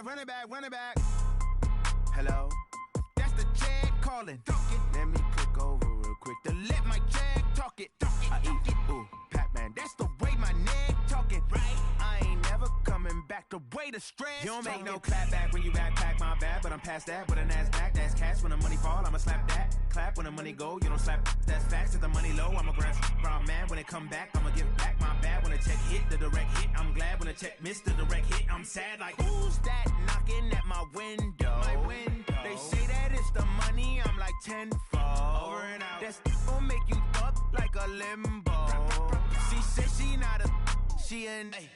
run it back. Hello? That's the jag calling. Let me click over real quick to let my jag talk it. I eat it, ooh, Pac-Man. That's the way my neck talking. Right? I ain't never coming back the way the stress. You don't make no clap back when you backpack, my bad. But I'm past that with a NASDAQ. That's cash when the money fall, I'ma slap that. Clap when the money go, you don't slap. That's facts. If the money low, I'ma grab brown man. When it come back, I'ma give back my bad. When the check hit, the direct hit. I'm glad when the check missed the direct hit. I'm sad like, who's that knocking at my window? My window. They say that it's the money, I'm like tenfold. Over and out. That's gon' make you up like a limbo. She said she not a, she an a.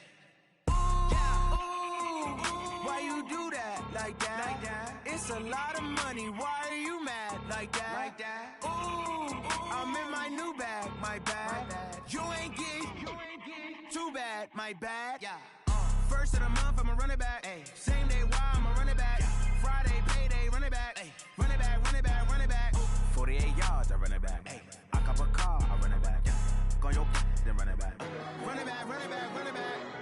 Why you do that like that? Like that? It's a lot of money. Why are you mad like that? Like that? Ooh, I'm in my new bag, my bad. You ain't get too bad, my bad. Yeah. First of the month, I'ma run it back. Ay. Same day, why I'ma run it back. Yeah. Friday, payday, run it back. Ay. Run it back, run it back, run it back. 48 yards, I run it back. Ay. I cop a car, I run it back. Yeah. Go on your then run it back. Run it back, run it back, run it back.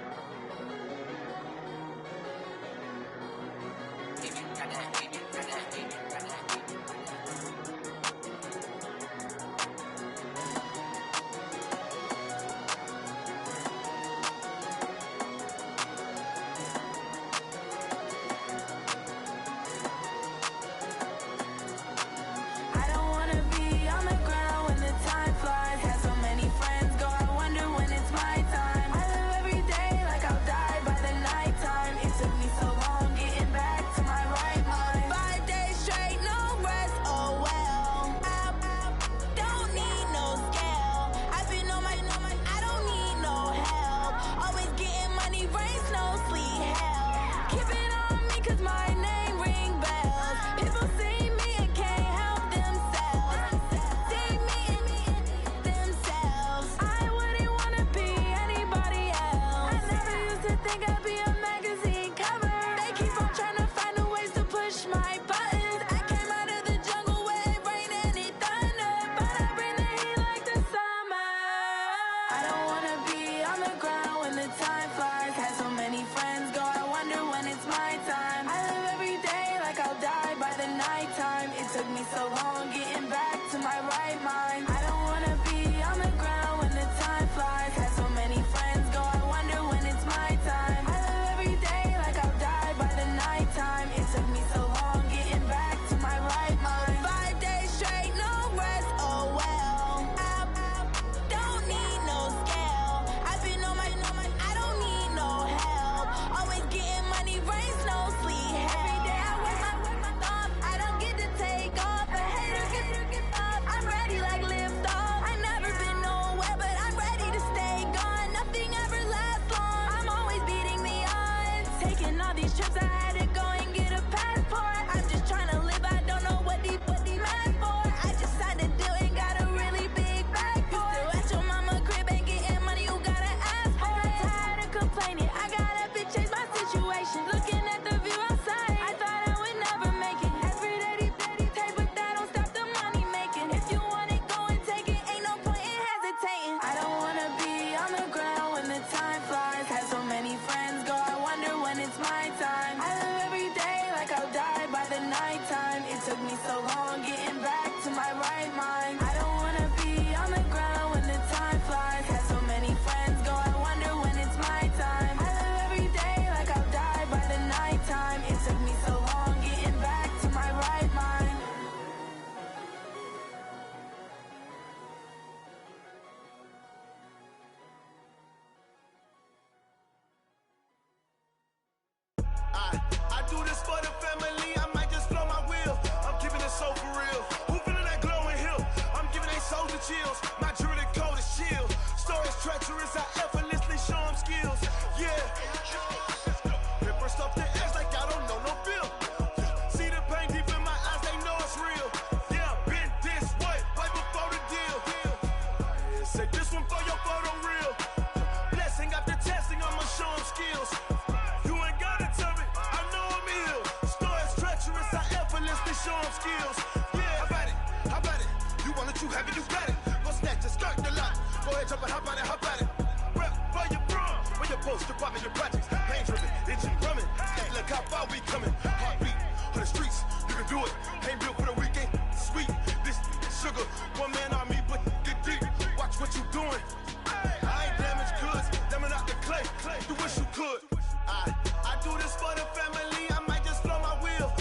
top 5, we coming. Heartbeat for the streets, you can do it. Ain't built for the weekend. Sweet, this sugar, one man army, but get deep. Watch what you doing. I ain't damaged goods, damn it out the clay. You wish you could. I do this for the family. I might just blow my wheel.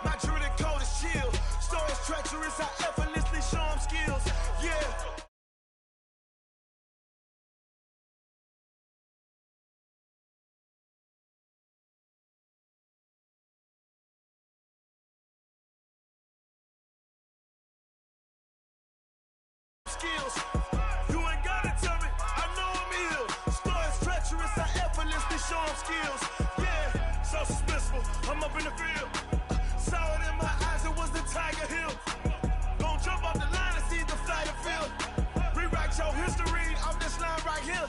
My jewelry code is chill. Stories treacherous, I effortlessly show them skills. Yeah. Skills. You ain't gotta tell me, I know I'm ill. Stories treacherous, I effortlessly show them skills. Yeah, so suspenseful, I'm up in the field. Saw it in my eyes, it was the Tiger Hill. Gon' jump off the line and see the flight of field. Rewrite your history off this line right here.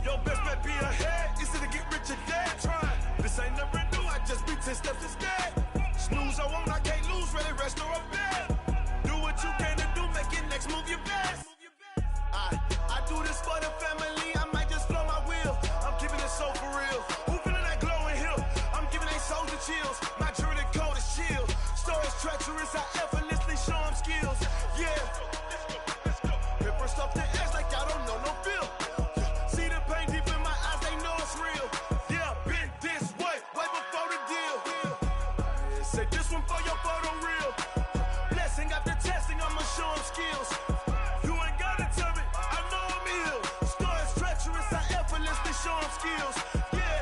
Your best bet be ahead, easy to get rich or dead. Trying, this ain't never new, I just be 10 steps instead. Snooze I won't, I can't lose, ready, rest or a bed. Do what you can to do, make your next move your best. I do this for the family, I might just blow my wheel. I'm keeping it so for real. Who feeling that glowing hill? I'm giving they souls the chills. My jewelry code is chill. Stories treacherous, I effortlessly show them skills. Yeah. Hit first off the edge like I don't know no feel. See the pain deep in my eyes, they know it's real. Yeah, been this way before the deal. Say this one for your photo reel. Blessing after testing, I'ma show them skills. You ain't gotta tell me, I know I'm ill. Stories treacherous, I effortlessly show them skills. Yeah.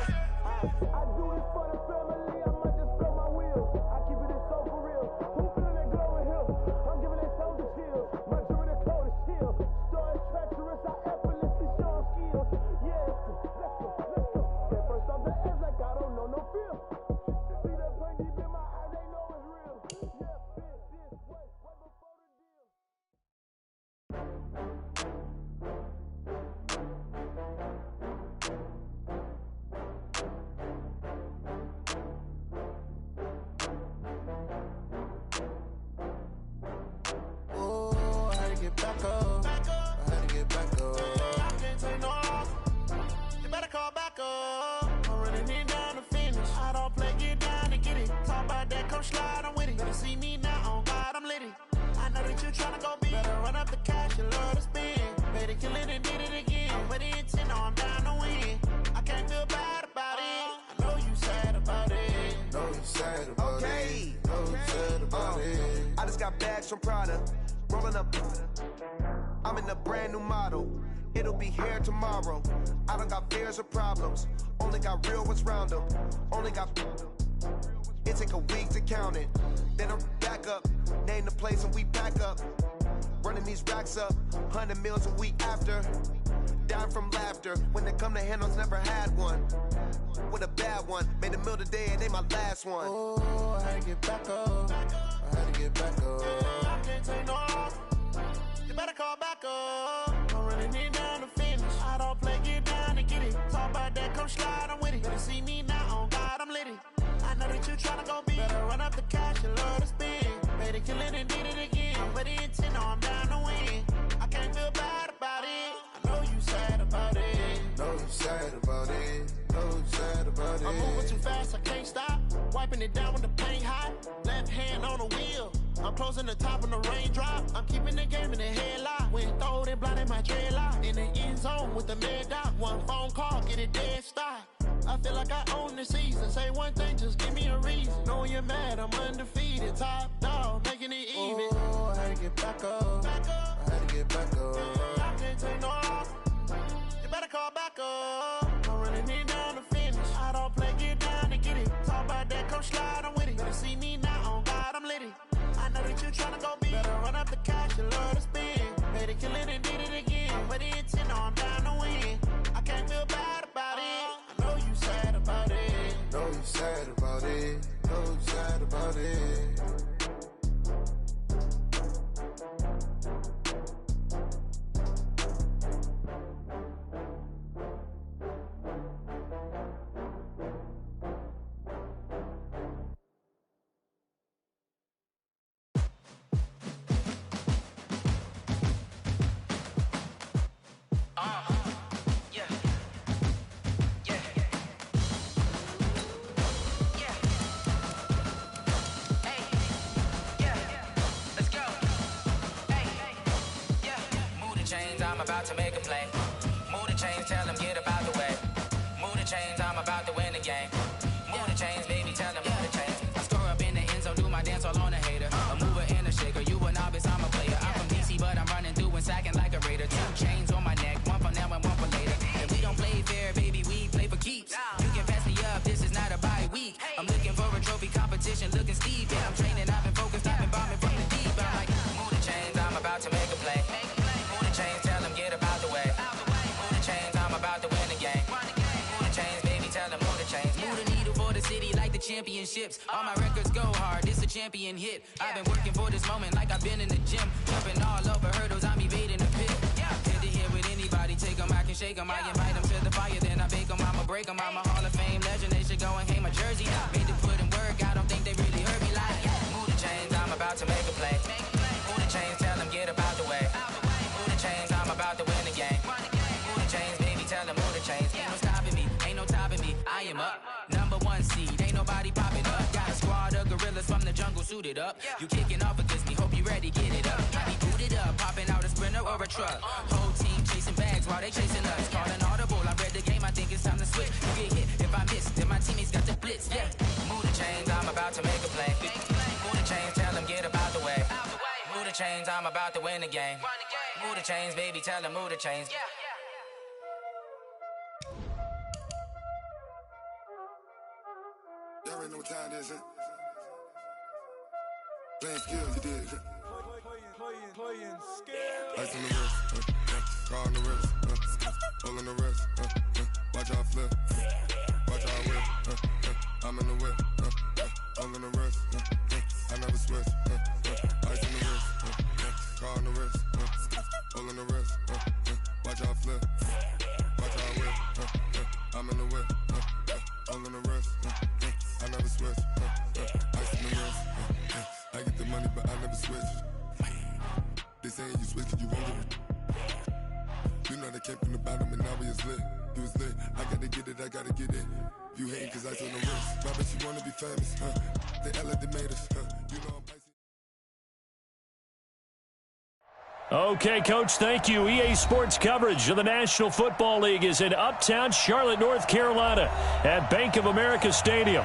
I do it for the family, I might just blow my wheel. I keep it so for real. Who feeling that glowing hill? I'm giving they souls the chills. My jewelry code is chill. Stories treacherous, I effortlessly show them skills. Yeah, let's go. Get first off the edge like I don't know no feel. See the pain deep in my eyes, they know it's real. Yeah, been this way before the deal. Oh, I had to get back up. I had to get back up. I can't take no loss. You better call back up. I'm running it down to finish. I don't play, get down and get it. Talk about that, come slide, I'm with it. Better see me now, on God, I'm lit it. I know that you tryna go big. Better run up the cash, you love to spend. Better kill it and did it again. I'm with the intent, no, I'm down to win. I can't feel bad about it. I know you sad about it. Know you sad about it. Know you sad about it. I just got bags from Prada, rolling up. I'm in a brand new model. It'll be here tomorrow. I don't got fears or problems. Only got real ones round them. Only got. It take a week to count it. Then I'm back up. Name the place and we back up. Running these racks up. 100 meals a week after. Dying from laughter. When they come to handles, never had one. With a bad one. Made a meal today and they my last one. Oh, I had to get back up. I had to get back up. I can't take no loss. You better call back up. I'm running it down to finish. I don't play, get down and get it. Talk about that, come slide, I'm with it. Better see me now, on God, I'm lit it. I know that you tryna go big. Better run up the cash, you love to spend. Better kill it and did it again. I'm with the intent, no, I'm down to win. I can't feel bad about it. I know you sad about it. Know you sad about it. Know you sad about it. I'm moving too fast, I can't stop. Wiping it down with the paint hot. Left hand on the wheel. I'm closing the top on the raindrop. I'm keeping the game in the headlock. When throwed and blinded my dreadlock. In the end zone with the mad dot. One phone call, get it dead stop. I feel like I own the season. Say one thing, just give me a reason. Knowing you're mad, I'm undefeated. Top dog, making it even. Oh, I had to get back up. I had to get back up. I can't take no loss. You better call back up. I'm running it down to finish. I don't play, get down and get it. Talk about that, come slide, I'm with it. Better see me now, on God, I'm lit it. I know that you tryna go big. Better run up the cash, you love to spend. Better kill it and did it again. I'm with the intent, no, I'm down to win. I can't feel bad about it. I know you sad about it. Know you sad about it. Know you sad about it. game. Move the chains, baby, tell them move the chains. I score up in the end zone, do my dance all on a hater. A mover and a shaker, you a novice, I'm a player. I'm from DC, but I'm running through and sacking like a raider. 2 chains on my neck, one for now and one for later. If we don't play fair, baby, we play for keeps. You can pass me up, this is not a bye week. I'm looking for a trophy competition, looking steep. Yeah, I'm training, I've been focused, I've been bombing from the deep. I'm like, move the chains, I'm about to make a play. Move the chains, tell them get about the way. Move the chains, I'm about to win the game. Move the chains, baby, tell them move the chains. Move the needle for the city like the championships. All my records go hard, it's a champion hit. I've been working for this moment like I've been in the gym. Jumping all over hurdles, I'm evading the pit. Head to head with anybody, take them, I can shake them. I invite them to the fire, then I bake them, I'ma break them. I'm a Hall of Fame legend, they should go and hang my jersey. Made to put in work, I don't think they really heard me like, move the chains, I'm about to make a play. Move the chains, tell them get about the way. Move the chains, I'm about to win the game. Move the chains, baby, tell them move the chains. Ain't no stopping me, ain't no topping me, I am up. Number 1 seed, ain't nobody popping up. Got a squad of gorillas from the jungle suited up. You kicking off against me, hope you ready, get it up. I be booted up, popping out a sprinter or a truck. Whole team chasing bags while they chasing us. Calling audible, I read the game, I think it's time to switch. You get hit, if I miss, then my teammates got the blitz, yeah. Move the chains, I'm about to make a play. Move the chains, tell them get about the way. Move the chains, I'm about to win the game. Move the chains, baby, tell them move the chains. Y'all already know what time this is. Playing skills, you did. Playing skills. Ice on the wrist, car on the wrist, hole in the wrist, watch out flip, watch out whip, I'm in the whip, hole in the wrist, I never switch, ice on the wrist, car on the wrist, hole in the wrist, watch out flip, watch out whip, I'm in the whip, hole in the wrist, I never switch, ice on the wrist, I get the money but I never switch. They saying you switch, you won't get it. You know they came from the bottom and now we is lit. You was lit, I gotta get it, I gotta get it. You hating cause I told no risk. Why bet you wanna be famous, They Ella, they made us, You know I'm Okay, Coach, thank you. EA Sports coverage of the National Football League is in Uptown Charlotte, North Carolina at Bank of America Stadium.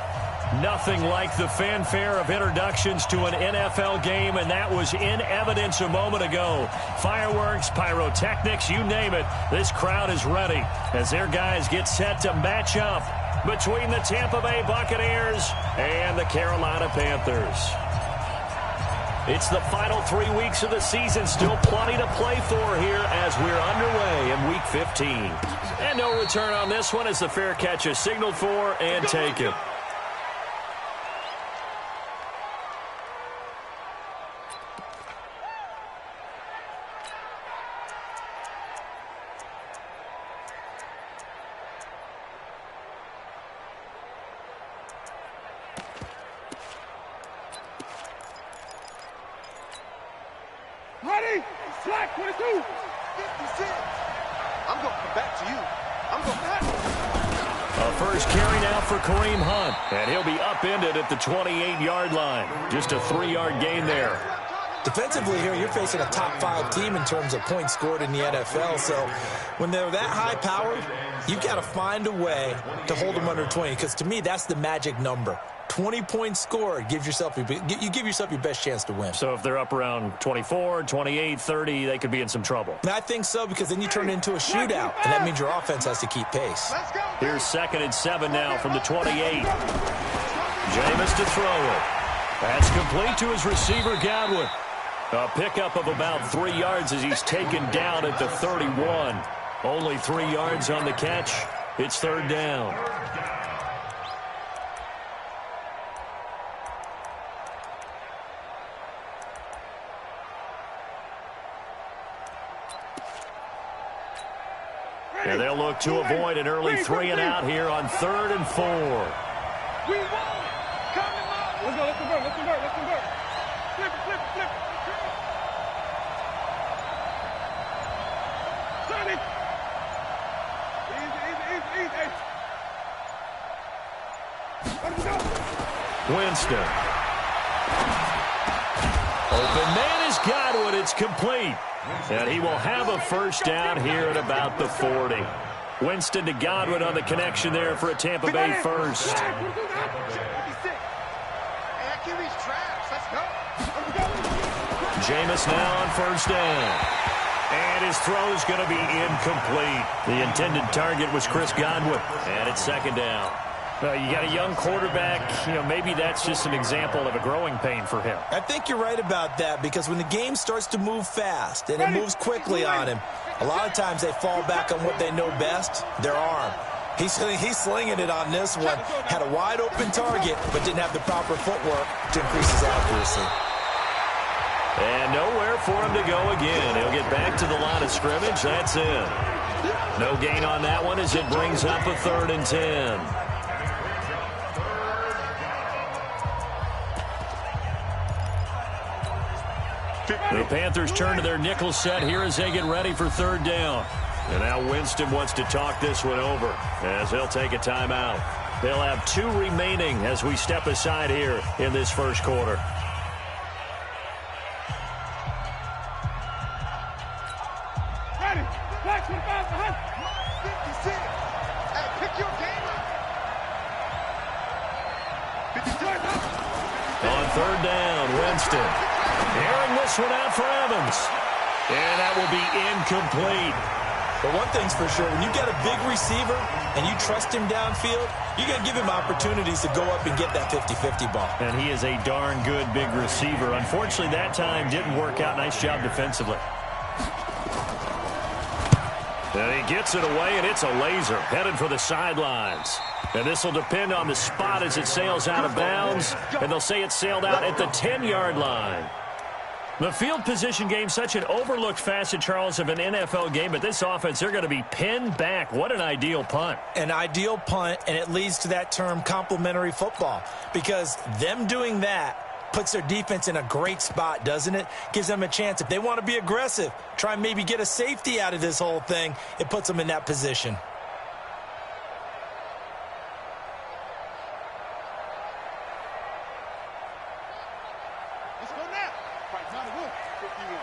Nothing like the fanfare of introductions to an NFL game, and that was in evidence a moment ago. Fireworks, pyrotechnics, you name it. This crowd is ready as their guys get set to match up between the Tampa Bay Buccaneers and the Carolina Panthers. It's the final 3 weeks of the season, still plenty to play for here as we're underway in Week 15. And no return on this one as the fair catch is signaled for and taken. Ready? Slack 22. 56. I'm going to come back to you. I'm going back. A first carry now for Kareem Hunt, and he'll be upended at the 28-yard line. Just a 3-yard gain there. Defensively here, you're facing a top-5 team in terms of points scored in the NFL. So when they're that high-powered, you've got to find a way to hold them under 20, because to me, that's the magic number. 20 points scored, you give yourself your best chance to win. So if they're up around 24, 28, 30, they could be in some trouble. And I think so, because then you turn it into a shootout, and that means your offense has to keep pace. Here's 2nd and 7 now from the 28. Jameis to throw it. That's complete to his receiver, Godwin. A pickup of about 3 yards as he's taken down at the 31. Only 3 yards on the catch. It's 3rd down. And they'll look to avoid an early 3-and-out here on 3rd and 4. We won it. Coming up. Let's go. Let's convert. Let's convert. Let's convert. Flip it. Flip it. Flip it. Send it. Easy. Let's go. Winston. Open man is Godwin. It's complete. And he will have a first down here at about the 40. Winston to Godwin on the connection there for a Tampa Bay first. Jameis now on first down. And his throw's going to be incomplete. The intended target was Chris Godwin. And it's second down. Well, you got a young quarterback. Maybe that's just an example of a growing pain for him. I think you're right about that, because when the game starts to move fast and it moves quickly on him, a lot of times they fall back on what they know best, their arm. He's slinging it on this one. Had a wide open target, but didn't have the proper footwork to increase his accuracy. And nowhere for him to go again. He'll get back to the line of scrimmage. That's it. No gain on that one as it brings up a 3rd and 10. The Panthers turn to their nickel set here as they get ready for 3rd down. And now Winston wants to talk this one over as he'll take a timeout. They'll have 2 remaining as we step aside here in this first quarter. Ready. Back 25 behind. 56. Hey, pick your game up. 56. On 3rd down, Winston. Airing this one out for Evans. And that will be incomplete. But one thing's for sure, when you got a big receiver and you trust him downfield, you're going to give him opportunities to go up and get that 50-50 ball. And he is a darn good big receiver. Unfortunately, that time didn't work out. Nice job defensively. And he gets it away, and it's a laser headed for the sidelines. And this will depend on the spot as it sails out of bounds. And they'll say it sailed out at the 10-yard line. The field position game, such an overlooked facet, Charles, of an NFL game. But this offense, they're going to be pinned back. What an ideal punt. An ideal punt, and it leads to that term complementary football. Because them doing that puts their defense in a great spot, doesn't it? Gives them a chance. If they want to be aggressive, try and maybe get a safety out of this whole thing, it puts them in that position. Let's go now. Right, not a rule. 51.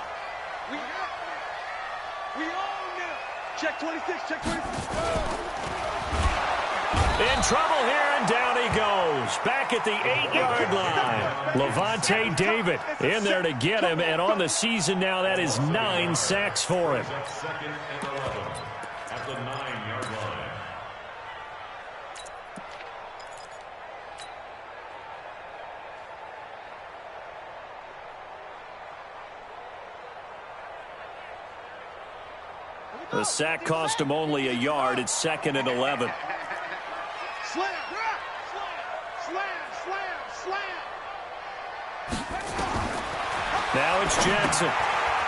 We own now. Check 26, check 26. In trouble here, and down he goes. Back at the 8-yard line. Levante David in there to get him, and on the season now, that is 9 sacks for him. Second and 11 at the 9-yard line. The sack cost him only a yard. It's 2nd and 11. Slam, slam. Now it's Jackson.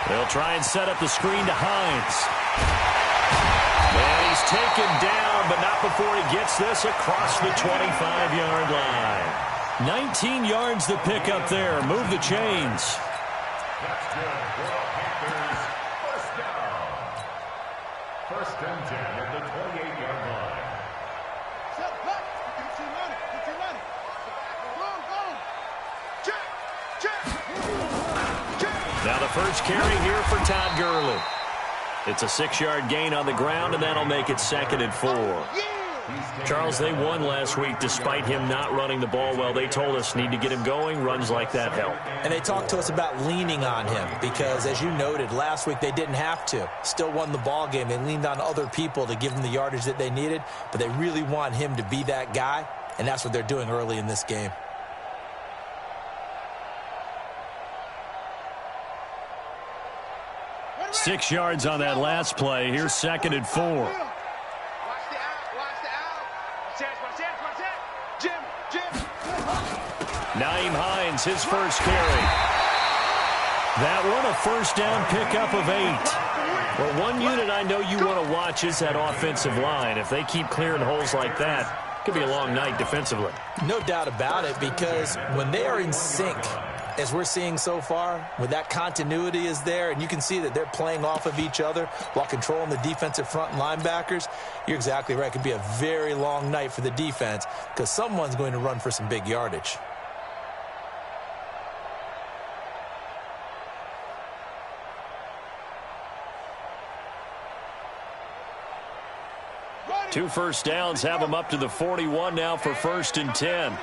They'll try and set up the screen to Hines. And he's taken down, but not before he gets this across the 25-yard line. 19 yards to pick up there. Move the chains. That's good for the Panthers. First down. 1st and 10 at the 28-yard line. Set, cut. Get your money. Go. Check. Now the first carry here for Todd Gurley. It's a 6-yard gain on the ground, and that'll make it 2nd and 4. Charles, they won last week despite him not running the ball well. They told us need to get him going. Runs like that help. And they talked to us about leaning on him because, as you noted, last week they didn't have to. Still won the ball game. They leaned on other people to give them the yardage that they needed, but they really want him to be that guy, and that's what they're doing early in this game. Six yards on that last play. Here's 2nd and 4. Watch the out. Jim. Naeem Hines, his first carry. That one, a first down pickup of 8. Well, one unit I know you want to watch is that offensive line. If they keep clearing holes like that, it could be a long night defensively. No doubt about it, because when they are in sync, as we're seeing so far, when that continuity is there, and you can see that they're playing off of each other while controlling the defensive front and linebackers, you're exactly right. It could be a very long night for the defense because someone's going to run for some big yardage. 2 first downs have him up to the 41 now for 1st and 10.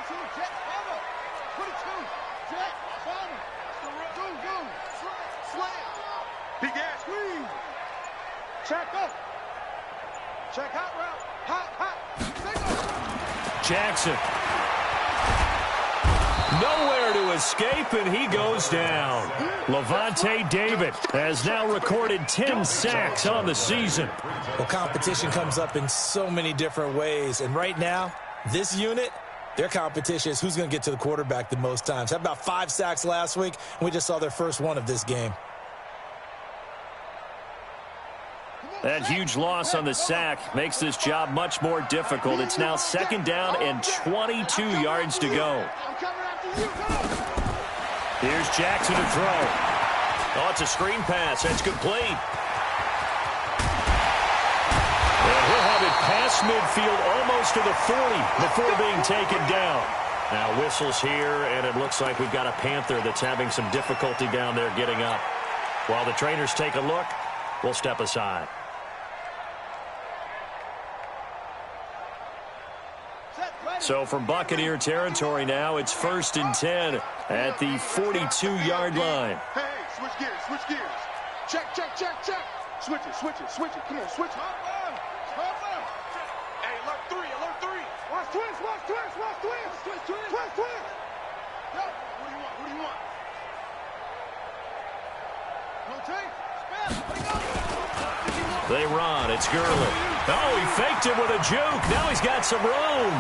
Jackson. Nowhere to escape, and he goes down. Levante David has now recorded 10 sacks on the season. Well, competition comes up in so many different ways, and right now, this unit, their competition is who's going to get to the quarterback the most times. Had about 5 sacks last week, and we just saw their first one of this game. That huge loss on the sack makes this job much more difficult. It's now 2nd down and 22 yards to go. Here's Jackson to throw. Oh, it's a screen pass. That's complete. And he'll have it past midfield almost to the 40 before being taken down. Now whistles here, and it looks like we've got a Panther that's having some difficulty down there getting up. While the trainers take a look, we'll step aside. So from Buccaneer territory now, it's 1st and 10 at the 42-yard line. Hey, switch gears, switch gears. Check. Switch it. Come on, switch it. Hey, alert 3. Watch twins. Yo, what do you want? No tape. They run. It's Gurley. Oh, he faked it with a juke. Now he's got some room.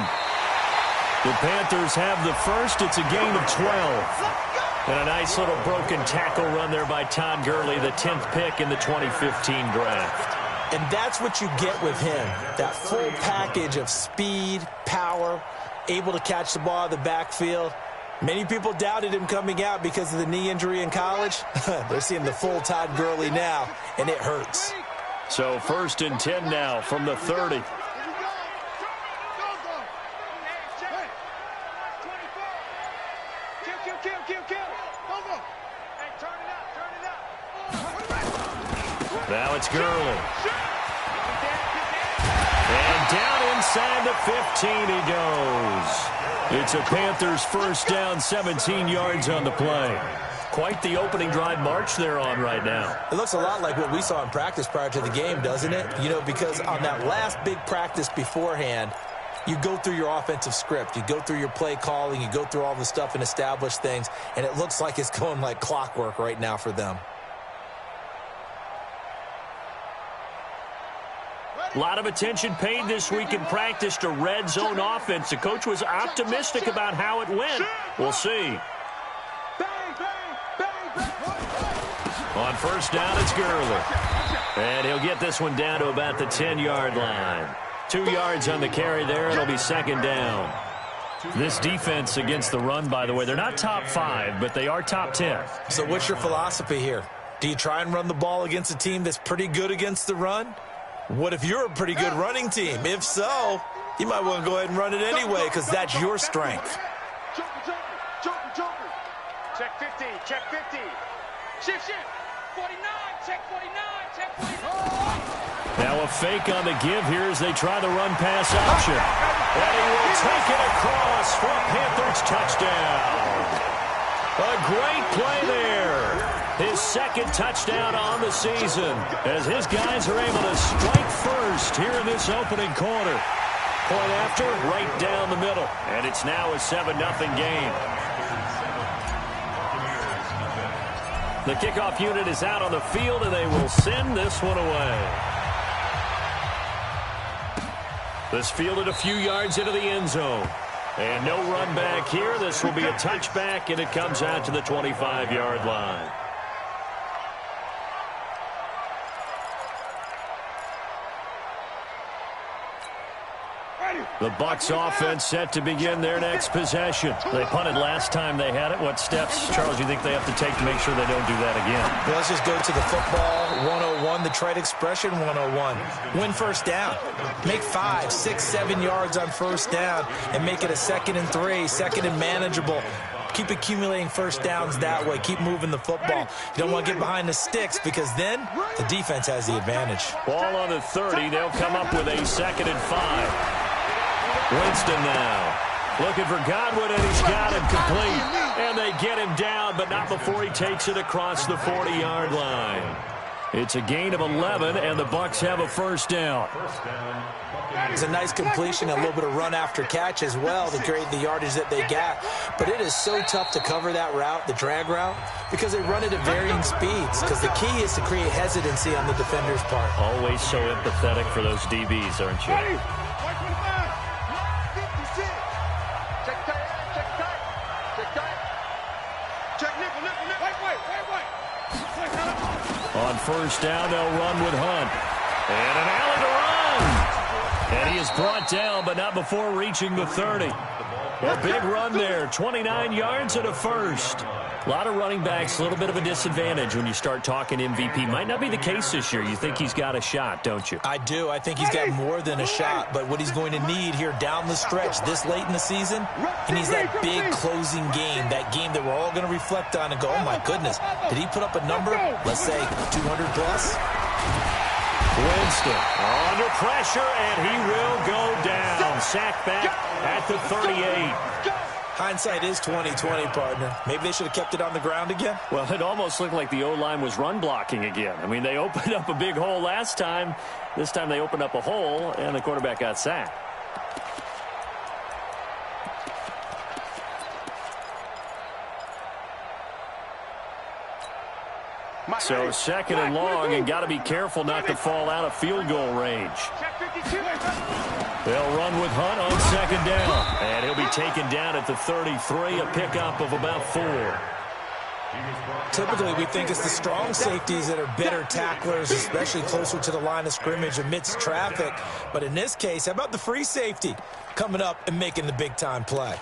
The Panthers have the first. It's a gain of 12. And a nice little broken tackle run there by Todd Gurley, the 10th pick in the 2015 draft. And that's what you get with him, that full package of speed, power, able to catch the ball out of the backfield. Many people doubted him coming out because of the knee injury in college. They're seeing the full Todd Gurley now, and it hurts. So 1st and 10 now from the 30. Now it's Gurley. And down inside the 15 he goes. It's a Panthers first down, 17 yards on the play. Quite the opening drive march they're on right now. It looks a lot like what we saw in practice prior to the game, doesn't it? You know, because on that last big practice beforehand, you go through your offensive script. You go through your play calling. You go through all the stuff and establish things. And it looks like it's going like clockwork right now for them. A lot of attention paid this week in practice to red zone offense. The coach was optimistic about how it went. We'll see. On first down, it's Gurley. And he'll get this one down to about the 10-yard line. 2 yards on the carry there. It'll be 2nd down. This defense against the run, by the way, they're not top 5, but they are top 10. So what's your philosophy here? Do you try and run the ball against a team that's pretty good against the run? What if you're a pretty good running team? If so, you might want to go ahead and run it anyway because that's your strength. Check 50. Shift. 49, check 49. Now a fake on the give here as they try the run pass option. And he will take it across for a Panthers touchdown. A great play there. His 2nd touchdown on the season as his guys are able to strike first here in this opening quarter. Point after, right down the middle. And it's now a 7-0 game. The kickoff unit is out on the field, and they will send this one away. This fielded a few yards into the end zone. And no run back here. This will be a touchback, and it comes out to the 25-yard line. The Bucs offense set to begin their next possession. They punted last time they had it. What steps, Charles, do you think they have to take to make sure they don't do that again? Well, let's just go to the football 101, the trade expression 101. Win first down. Make 5, 6, 7 yards on first down and make it a 2nd and 3, 2nd and manageable. Keep accumulating first downs that way. Keep moving the football. You don't want to get behind the sticks because then the defense has the advantage. Ball on the 30. They'll come up with a 2nd and 5. Winston now. Looking for Godwin, and he's got him complete. And they get him down, but not before he takes it across the 40-yard line. It's a gain of 11, and the Bucs have a first down. It's a nice completion, a little bit of run after catch as well to create the yardage that they got. But it is so tough to cover that route, the drag route, because they run it at varying speeds. Because the key is to create hesitancy on the defender's part. Always so empathetic for those DBs, aren't you? On first down, they'll run with Hunt. And an alley to run. And he is brought down, but not before reaching the 30. A big run there, 29 yards and a first. A lot of running backs, a little bit of a disadvantage when you start talking MVP. Might not be the case this year. You think he's got a shot, don't you? I do. I think he's got more than a shot. But what he's going to need here down the stretch this late in the season, he needs that big closing game, that game that we're all going to reflect on and go, oh, my goodness, did he put up a number, let's say 200 plus? Winston under pressure, and he will go down. Sack back at the 38. Hindsight is 20/20, partner. Maybe they should have kept it on the ground again. Well, it almost looked like the O-line was run blocking again. I mean, they opened up a big hole last time. This time they opened up a hole, and the quarterback got sacked. So 2nd and long, and got to be careful not to fall out of field goal range. They'll run with Hunt on 2nd down. And he'll be taken down at the 33, a pickup of about 4. Typically, we think it's the strong safeties that are better tacklers, especially closer to the line of scrimmage amidst traffic. But in this case, how about the free safety coming up and making the big-time play?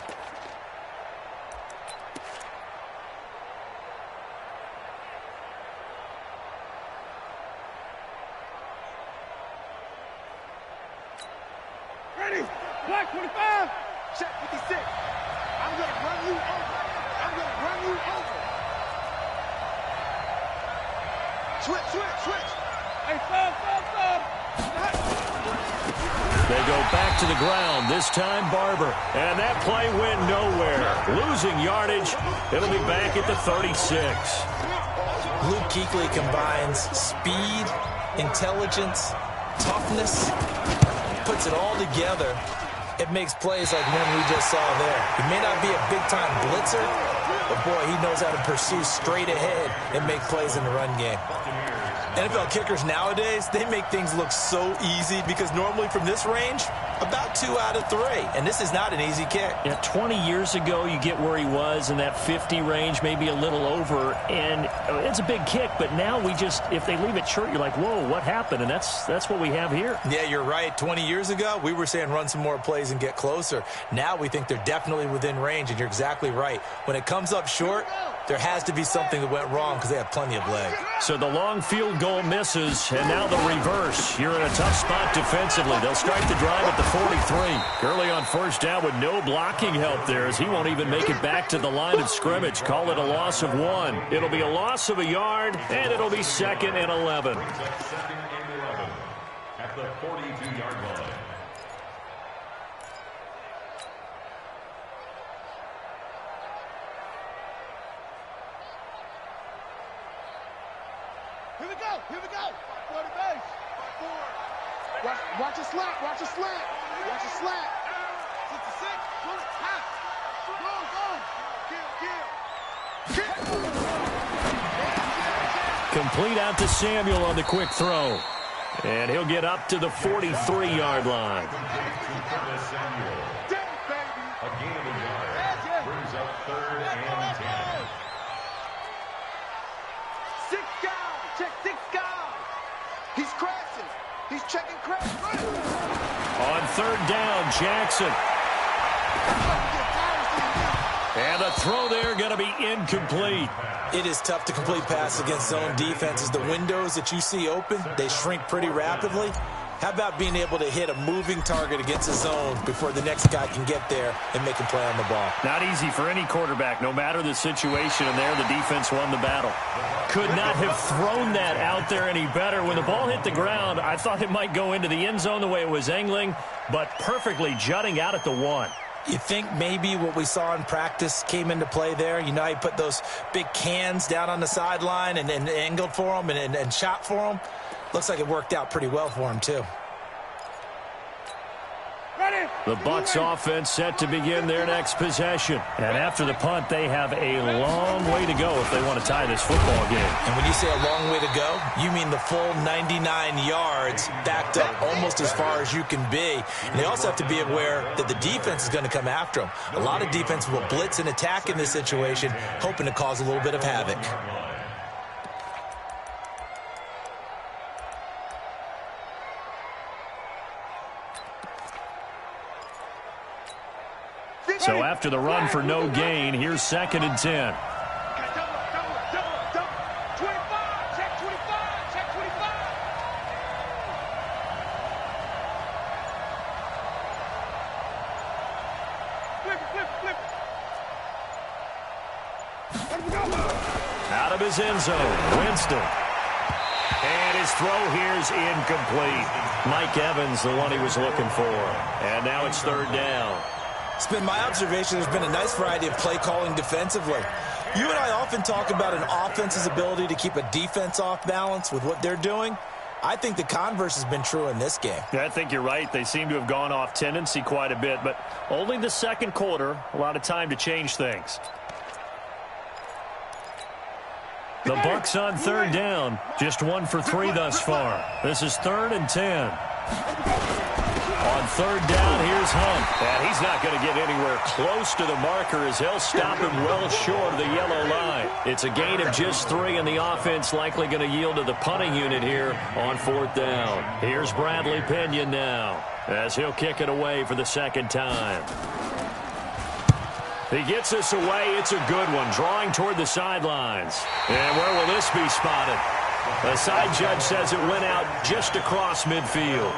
Black 25. Check 56. I'm going to run you over. I'm going to run you over. Switch. Hey, stop. They go back to the ground, this time Barber. And that play went nowhere. Losing yardage. It'll be back at the 36. Luke Kuechly combines speed, intelligence, toughness, puts it all together. It makes plays like one we just saw there. He may not be a big-time blitzer, but, boy, he knows how to pursue straight ahead and make plays in the run game. NFL kickers nowadays, they make things look so easy because normally from this range, about 2 out of 3. And this is not an easy kick. Yeah, 20 years ago, you get where he was in that 50 range, maybe a little over. And it's a big kick, but now we just, if they leave it short, you're like, whoa, what happened? And that's what we have here. Yeah, you're right. 20 years ago, we were saying run some more plays and get closer. Now we think they're definitely within range, and you're exactly right. When it comes up short, there has to be something that went wrong because they have plenty of leg. So the long field goal misses, and now the reverse. You're in a tough spot defensively. They'll start the drive at the 43. Gurley on first down with no blocking help there as he won't even make it back to the line of scrimmage. Call it a loss of 1. It'll be a loss of a yard, and it'll be 2nd and 11. At the 42-yard line. Here we go. Go to base. Watch a slant. 66. Pull it. Pass. Go. Complete out to Samuel on the quick throw. And he'll get up to the 43-yard line. A gain of a yard. Brings up 3rd and 10. 6 guys. Check 6 guys. He's crashing. He's checking crash. On 3rd down, Jackson. And the throw there going to be incomplete. It is tough to complete passes against zone defenses. The windows that you see open, they shrink pretty rapidly. How about being able to hit a moving target against the zone before the next guy can get there and make a play on the ball? Not easy for any quarterback, no matter the situation, and there the defense won the battle. Could not have thrown that out there any better. When the ball hit the ground, I thought it might go into the end zone the way it was angling, but perfectly jutting out at the 1. You think maybe what we saw in practice came into play there? You know, he put those big cans down on the sideline and angled for them and shot for them. Looks like it worked out pretty well for him, too. The Bucs offense set to begin their next possession. And after the punt, they have a long way to go if they want to tie this football game. And when you say a long way to go, you mean the full 99 yards backed up almost as far as you can be. And they also have to be aware that the defense is going to come after them. A lot of defense will blitz and attack in this situation, hoping to cause a little bit of havoc. So after the run for no gain, here's 2nd and 10. Out of his end zone, Winston. And his throw here's incomplete. Mike Evans, the one he was looking for. And now it's 3rd down. It's been my observation there's been a nice variety of play calling defensively. You and I often talk about an offense's ability to keep a defense off balance with what they're doing. I think the converse has been true in this game. Yeah, I think you're right. They seem to have gone off tendency quite a bit, but only the 2nd quarter, a lot of time to change things. The Bucs on 3rd down, just 1 for 3 thus far. This is 3rd and 10. On 3rd down, here's Hunt. And he's not going to get anywhere close to the marker as he'll stop him well short of the yellow line. It's a gain of just 3, and the offense likely going to yield to the punting unit here on 4th down. Here's Bradley Pinion now as he'll kick it away for the 2nd time. He gets this away. It's a good one, drawing toward the sidelines. And where will this be spotted? The side judge says it went out just across midfield.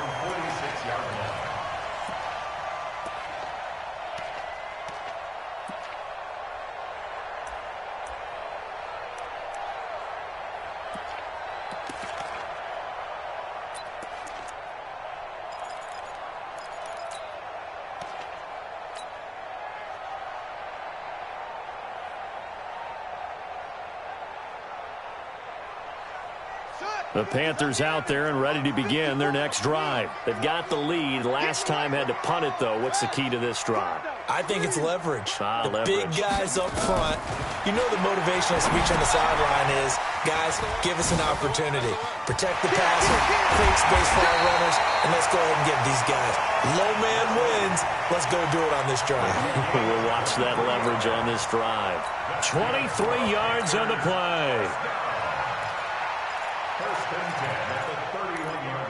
The Panthers out there and ready to begin their next drive. They've got the lead. Last time had to punt it, though. What's the key to this drive? I think it's leverage. Leverage. Big guys up front. You know the motivational speech on the sideline is, guys, give us an opportunity. Protect the passer, create space for our runners, and let's go ahead and give these guys. Low man wins. Let's go do it on this drive. We'll watch that leverage on this drive. 23 yards on the play. 1st and 10 at the 31-yard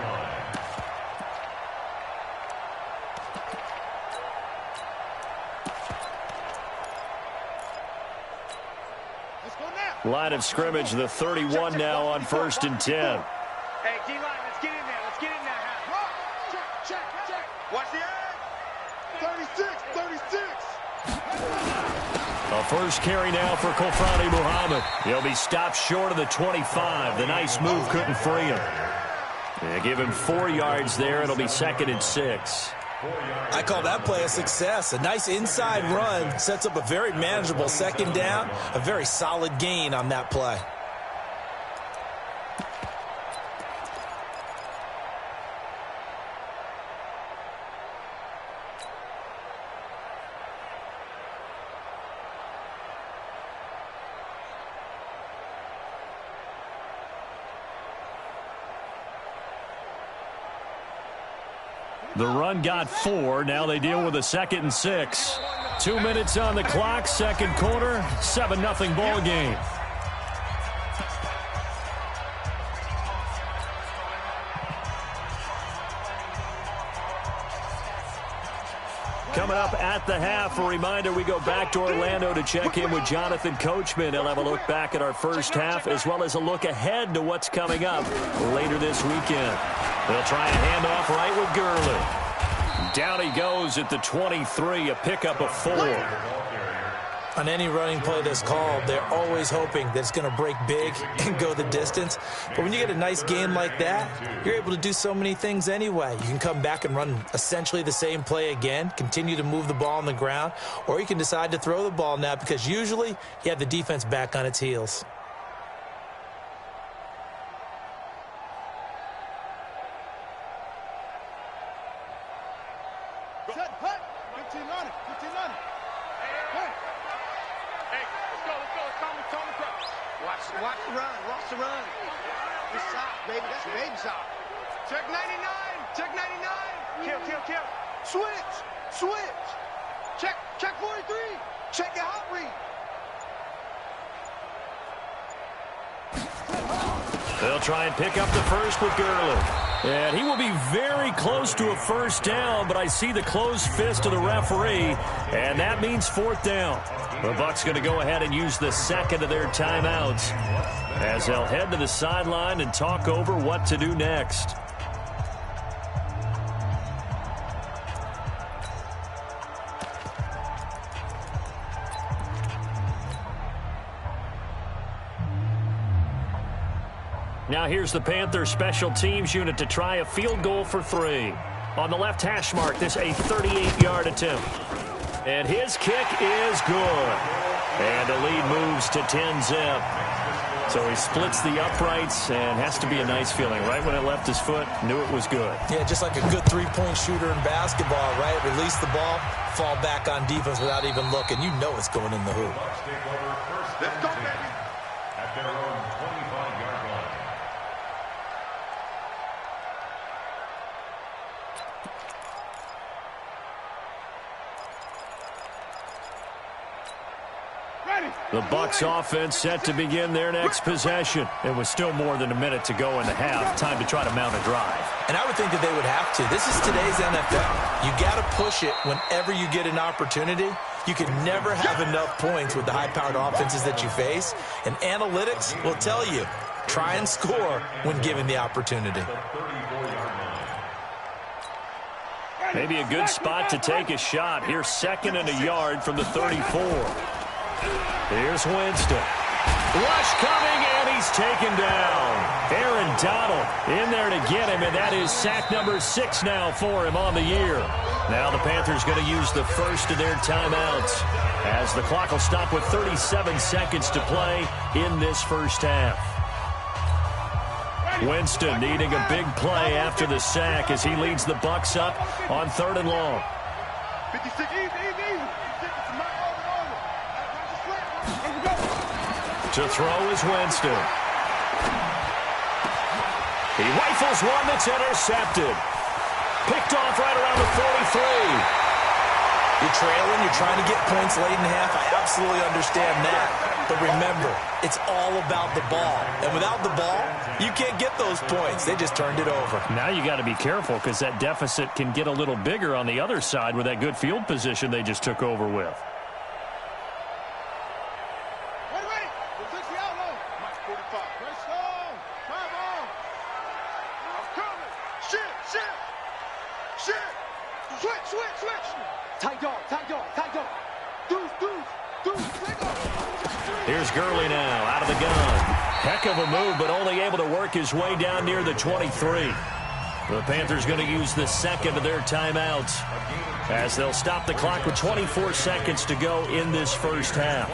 line. Line of scrimmage, the 31 now on 1st and 10. Hey, D-line, let's get in there. Let's get in there. Check. Watch the edge. 36. A first carry now for Kofrani Muhammad. He'll be stopped short of the 25. The nice move couldn't free him. They give him 4 yards there. It'll be 2nd and 6. I call that play a success. A nice inside run sets up a very manageable 2nd down. A very solid gain on that play. The run got 4. Now they deal with a 2nd and 6. 2 minutes on the clock. 2nd quarter. 7-0 ball game. Coming up at the half, a reminder, we go back to Orlando to check in with Jonathan Coachman. He'll have a look back at our first half as well as a look ahead to what's coming up later this weekend. They'll try a handoff right with Gurley. Down he goes at the 23, a pickup of 4. On any running play that's called, they're always hoping that it's going to break big and go the distance. But when you get a nice game like that, you're able to do so many things anyway. You can come back and run essentially the same play again, continue to move the ball on the ground, or you can decide to throw the ball now because usually you have the defense back on its heels. Watch the run. Good shot, baby. That's a baby shot. Check 99. Check 99. Kill. Switch. Check 43. Check your hot read. They'll try and pick up the first with Gurley. And he will be very close to a first down, but I see the closed fist of the referee, and that means 4th down. The Bucs going to go ahead and use the second of their timeouts as they'll head to the sideline and talk over what to do next. Now here's the Panthers special teams unit to try a field goal for 3. On the left hash mark, this a 38-yard attempt. And his kick is good. And the lead moves to 10-zip. So he splits the uprights and has to be a nice feeling. Right when it left his foot, knew it was good. Yeah, just like a good three-point shooter in basketball, right? Release the ball, fall back on defense without even looking. You know it's going in the hoop. Let's go, baby. At their own 25-yard line. The Bucs offense set to begin their next possession. It was still more than a minute to go in the half. Time to try to mount a drive. And I would think that they would have to. This is today's NFL. You got to push it whenever you get an opportunity. You can never have enough points with the high-powered offenses that you face. And analytics will tell you, try and score when given the opportunity. Maybe a good spot to take a shot. Here's 2nd and a yard from the 34. Here's Winston. Rush coming, and he's taken down. Aaron Donald in there to get him, and that is sack number 6 now for him on the year. Now the Panthers going to use the first of their timeouts as the clock will stop with 37 seconds to play in this first half. Winston needing a big play after the sack as he leads the Bucs up on 3rd and long. 56, easy. To throw is Winston. He rifles one that's intercepted. Picked off right around the 43. You're trailing, you're trying to get points late in half. I absolutely understand that. But remember, it's all about the ball. And without the ball, you can't get those points. They just turned it over. Now you got to be careful because that deficit can get a little bigger on the other side with that good field position they just took over with. Here's Gurley now out of the gun. Heck of a move, but only able to work his way down near the 23. The Panthers going to use the second of their timeouts as they'll stop the clock with 24 seconds to go in this first half.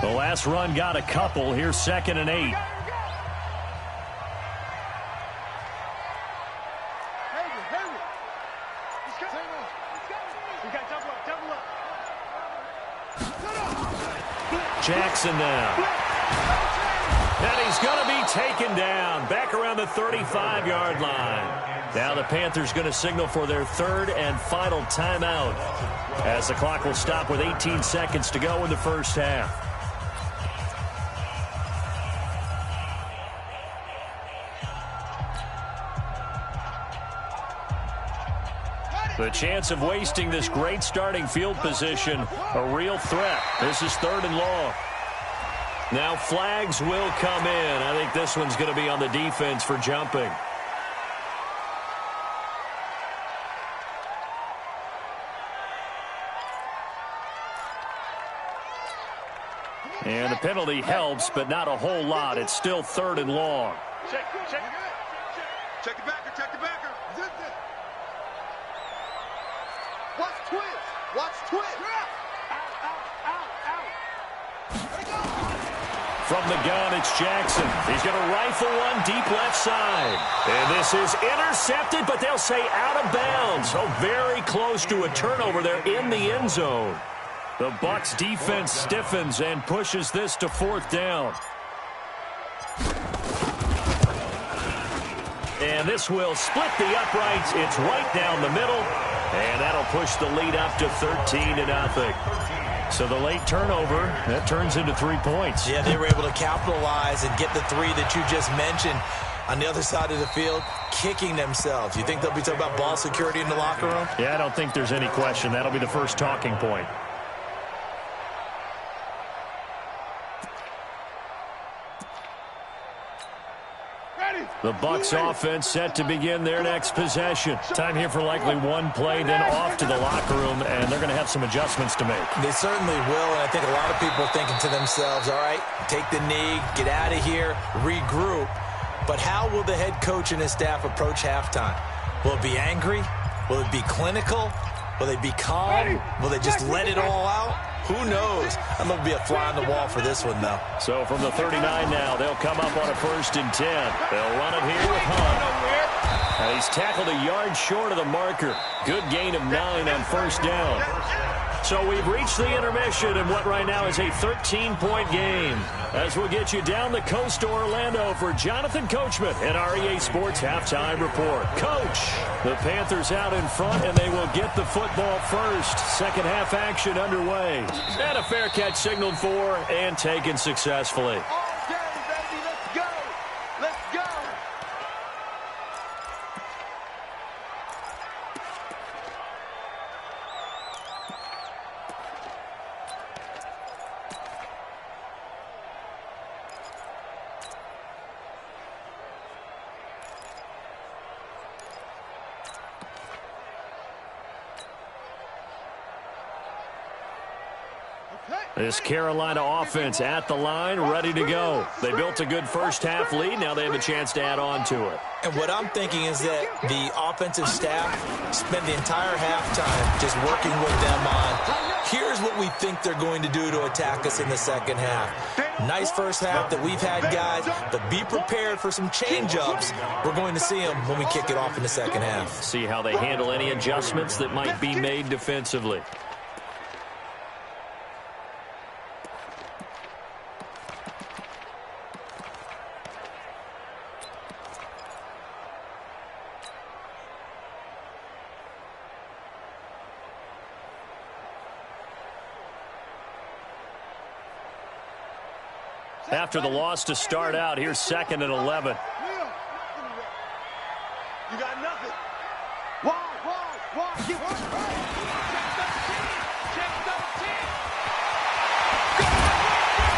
The last run got a couple. Here's 2nd and 8. Jackson now. And he's going to be taken down back around the 35-yard line. Now the Panthers going to signal for their third and final timeout as the clock will stop with 18 seconds to go in the first half. The chance of wasting this great starting field position, a real threat. This is 3rd and long. Now flags will come in. I think this one's going to be on the defense for jumping. And the penalty helps, but not a whole lot. It's still 3rd and long. Check the backer, check the backer. Watch twitch. Watch twitch. From the gun, it's Jackson. He's going to rifle one deep left side. And this is intercepted, but they'll say out of bounds. So very close to a turnover there in the end zone. The Bucs defense stiffens and pushes this to 4th down. And this will split the uprights. It's right down the middle. And that'll push the lead up to 13-0. So the late turnover, that turns into 3 points. Yeah, they were able to capitalize and get the 3 that you just mentioned. On the other side of the field, kicking themselves. You think they'll be talking about ball security in the locker room? Yeah, I don't think there's any question. That'll be the first talking point. The Bucs offense set to begin their next possession. Time here for likely one play, then off to the locker room, and they're going to have some adjustments to make. They certainly will, and I think a lot of people are thinking to themselves, all right, take the knee, get out of here, regroup. But how will the head coach and his staff approach halftime? Will it be angry? Will it be clinical? Will they be calm? Will they just let it all out? Who knows? I'm going to be a fly on the wall for this one, though. So from the 39 now, they'll come up on a 1st and 10. They'll run it here with Hunt. And he's tackled a yard short of the marker. Good gain of 9 on 1st down. So we've reached the intermission in what right now is a 13-point game. As we'll get you down the coast to Orlando for Jonathan Coachman at our EA Sports Halftime Report. Coach, the Panthers out in front, and they will get the football first. Second half action underway. And a fair catch signaled for and taken successfully. This Carolina offense at the line, ready to go. They built a good first half lead. Now they have a chance to add on to it. And what I'm thinking is that the offensive staff spent the entire halftime just working with them on, here's what we think they're going to do to attack us in the second half. Nice first half that we've had, guys, but be prepared for some change-ups. We're going to see them when we kick it off in the second half. See how they handle any adjustments that might be made defensively. After the loss to start out, here's 2nd and 11. You got nothing. Why? Get one.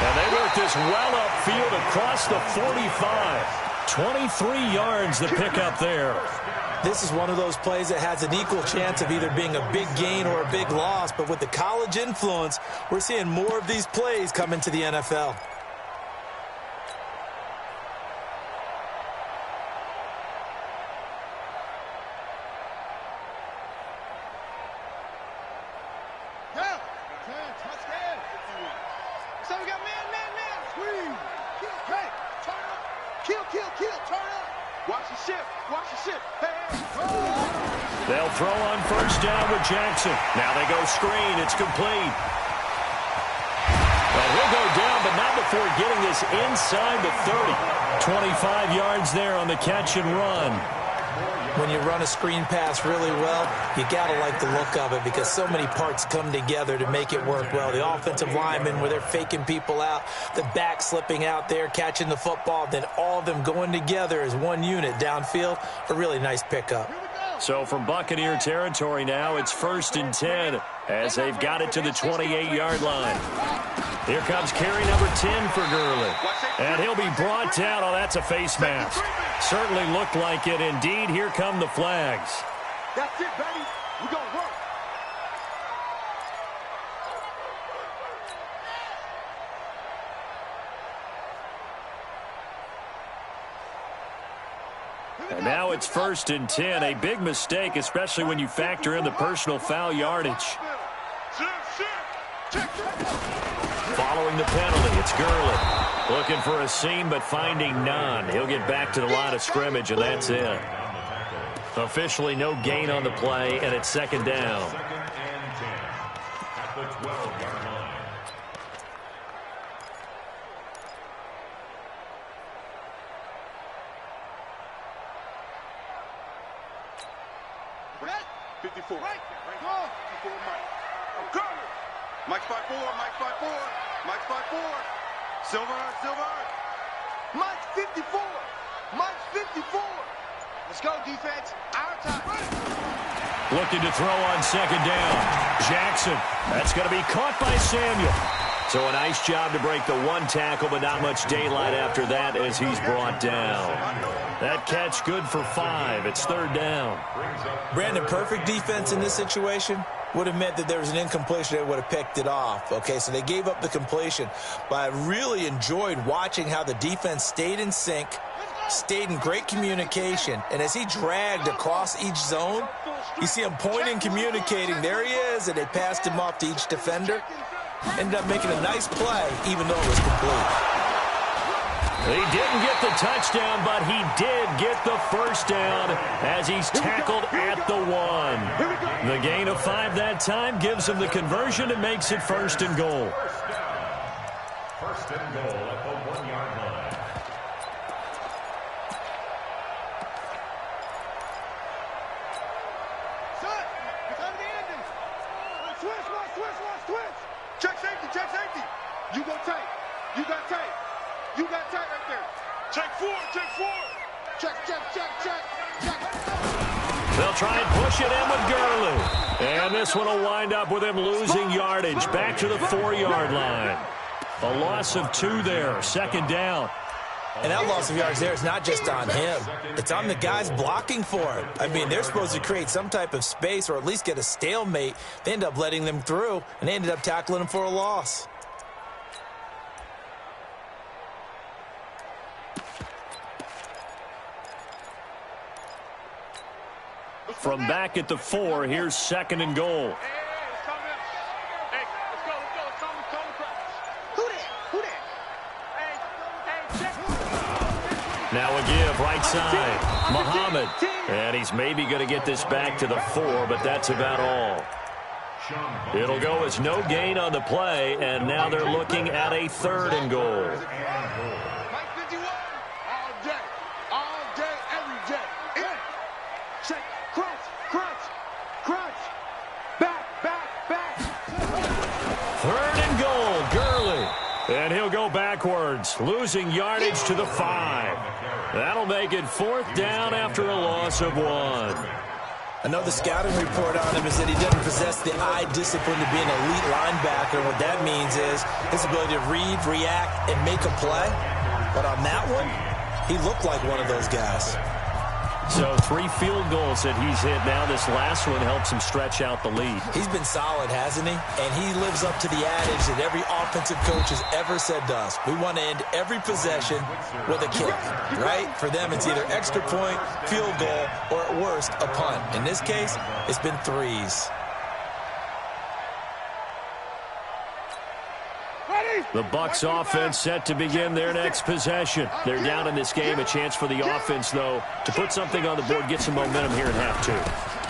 And they work this well upfield across the 45. 23 yards the pickup there. This is one of those plays that has an equal chance of either being a big gain or a big loss. But with the college influence, we're seeing more of these plays come into the NFL. They'll throw on 1st down with Jackson. Now they go screen. It's complete. Well, he'll go down, but but not before getting this inside the 30. 25 yards there on the catch and run. When you run a screen pass really well, you got to like the look of it because so many parts come together to make it work well. The offensive linemen, where they're faking people out, the back slipping out there, catching the football, then all of them going together as one unit downfield. A really nice pickup. So from Buccaneer territory now, it's 1st and 10 as they've got it to the 28-yard line. Here comes carry number 10 for Gurley. And he'll be brought down. Oh, that's a face mask. Certainly looked like it. Indeed, here come the flags. That's it, baby. We're going to work. And now it's 1st and 10. A big mistake, especially when you factor in the personal foul yardage. Following the penalty, it's Gurley. Looking for a seam, but finding none. He'll get back to the line of scrimmage, and that's it. Officially no gain on the play, and it's 2nd down. 2nd and 10 at the 12-yard line. Right. 54. Right. 54, Mike. I'm coming. Mike's by 4. Mike's by 4. Mike's by 4. Silver. Mike's 54. Mike's 54. Let's go, defense. Our time. Looking to throw on 2nd down. Jackson. That's going to be caught by Samuel. So a nice job to break the one tackle, but not much daylight after that as he's brought down. That catch good for 5. It's 3rd down. Brandon, perfect defense in this situation would have meant that there was an incompletion that would have picked it off. Okay, so they gave up the completion. But I really enjoyed watching how the defense stayed in sync, stayed in great communication, and as he dragged across each zone, you see him pointing, communicating. There he is, and they passed him off to each defender. Ended up making a nice play, even though it was complete. He didn't get the touchdown, but he did get the 1st down as he's tackled at the 1. The gain of 5 that time gives him the conversion and makes it 1st and goal. 1st and goal at the 1-yard line. Son, it's on the ending. Switch. Check safety. You go tight. You got tight right there. Check 4. Check. They'll try and push it in with Gurley. And this one will wind up with him losing yardage back to the 4-yard line. A loss of 2 there, 2nd down. And that loss of yards there is not just on him. It's on the guys blocking for him. I mean, they're supposed to create some type of space or at least get a stalemate. They end up letting them through, and they ended up tackling him for a loss. From back at the 4, here's 2nd and goal. Now a give, right side. Muhammad. And he's maybe going to get this back to the 4, but that's about all. It'll go as no gain on the play, and now they're looking at a 3rd and goal. Mike 51. All day, every day. In. Check. Crunch. Back. 3rd and goal, Gurley. And he'll go backwards, losing yardage to the 5. That'll make it 4th down after a loss of 1. I know the scouting report on him is that he doesn't possess the eye discipline to be an elite linebacker. What that means is his ability to read, react, and make a play. But on that one, he looked like one of those guys. So 3 field goals that he's hit now. This last one helps him stretch out the lead. He's been solid, hasn't he? And he lives up to the adage that every offensive coach has ever said to us. We want to end every possession with a kick, right? For them, it's either extra point, field goal, or at worst, a punt. In this case, it's been 3s. The Bucs offense set to begin their next possession. They're down in this game. A chance for the offense, though, to put something on the board, get some momentum here in half 2.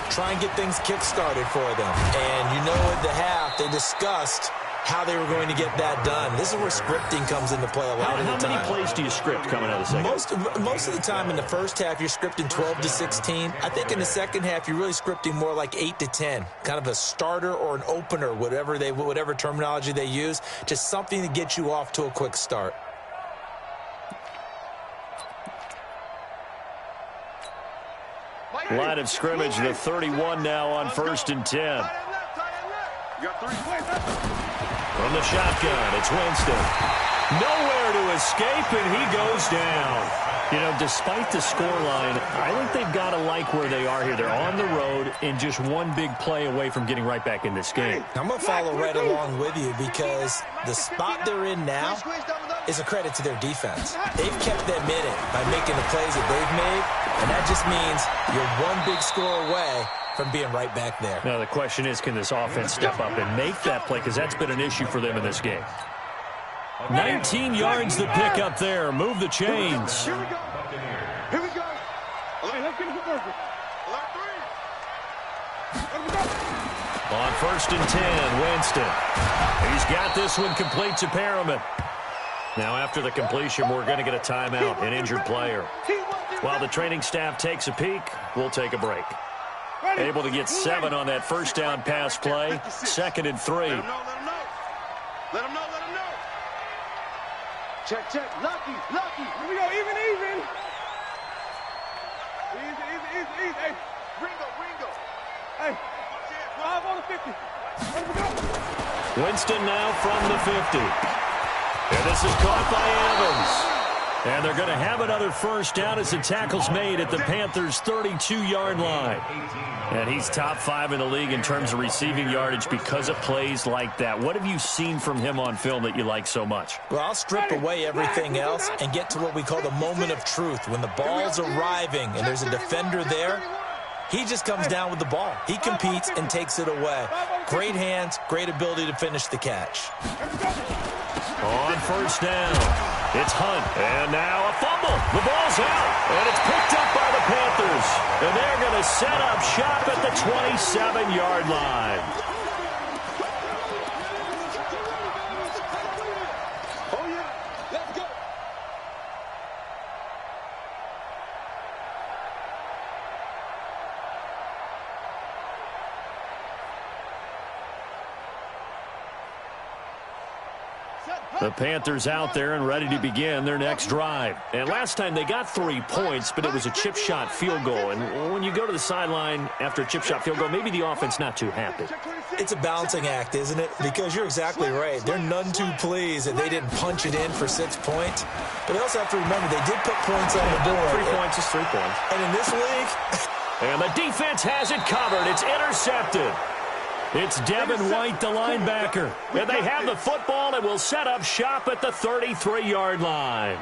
Try and get things kick-started for them. And you know at the half, they discussed how they were going to get that done. This is where scripting comes into play a lot of the time. How many plays do you script coming out of the second? Most of the time in the first half, you're scripting 12 to 16. I think in the second half, you're really scripting more like 8 to 10. Kind of a starter or an opener, whatever terminology they use. Just something to get you off to a quick start. Line of scrimmage, the 31 now on 1st and 10. From the shotgun, it's Winston. Nowhere to escape, and he goes down. You know, despite the scoreline, I think they've got to like where they are here. They're on the road and just one big play away from getting right back in this game. I'm going to follow right along with you because the spot they're in now is a credit to their defense. They've kept them in it by making the plays that they've made, and that just means you're one big score away from being right back there. Now, the question is, can this offense step up and make that play? Because that's been an issue for them in this game. 19 yards to pick up there. Move the chains. Here we go. Here we go. Let's get it working. On 1st and 10, Winston. He's got this one complete to Perriman. Now, after the completion, we're going to get a timeout, an injured player. While the training staff takes a peek, we'll take a break. Able to get 7 on that first down pass play. 2nd and 3. Let him know. Let him know. Check. Lucky. Here we go. Even. Easy. Hey, Ringo. Hey, 5 on the 50. Here we go. Winston now from the 50. And this is caught by Evans. And they're going to have another first down as the tackle's made at the Panthers' 32-yard line. And he's top 5 in the league in terms of receiving yardage because of plays like that. What have you seen from him on film that you like so much? Well, I'll strip away everything else and get to what we call the moment of truth. When the ball's arriving and there's a defender there, he just comes down with the ball. He competes and takes it away. Great hands, great ability to finish the catch. On first down, it's Hunt. And now a fumble. The ball's out. And it's picked up by the Panthers. And they're going to set up shop at the 27-yard line. Oh, yeah. Let's go. The Panthers out there and ready to begin their next drive. And last time they got 3 points, but it was a chip shot field goal. And when you go to the sideline after a chip shot field goal, maybe the offense not too happy. It's a balancing act, isn't it? Because you're exactly right. They're none too pleased that they didn't punch it in for 6 points. But they also have to remember they did put points on the board. 3 points is 3 points. And in this league... And the defense has it covered. It's intercepted. It's Devin White, the linebacker. And they have the football and will set up shop at the 33-yard line.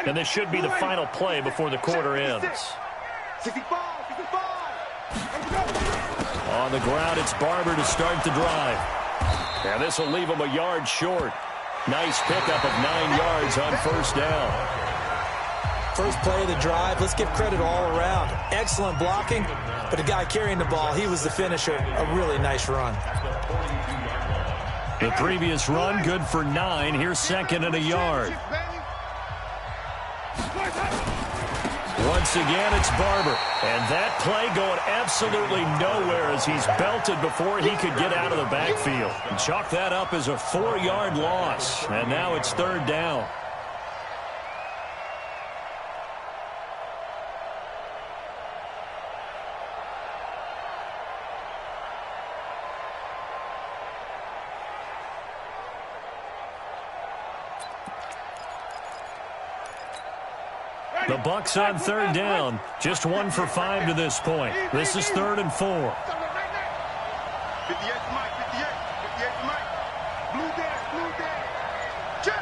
And this should be the final play before the quarter ends. 65. On the ground, it's Barber to start the drive. And this will leave him a yard short. Nice pickup of 9 yards on first down. First play of the drive, let's give credit all around. Excellent blocking, but the guy carrying the ball, he was the finisher. A really nice run. The previous run, good for 9. Here's 2nd and a yard. Once again, it's Barber. And that play going absolutely nowhere as he's belted before he could get out of the backfield. And chalk that up as a 4-yard loss. And now it's 3rd down. The Bucs on 3rd down. Just 1 for 5 to this point. This is 3rd and 4. 58 to Mike. 58 to Mike. Blue down. Check.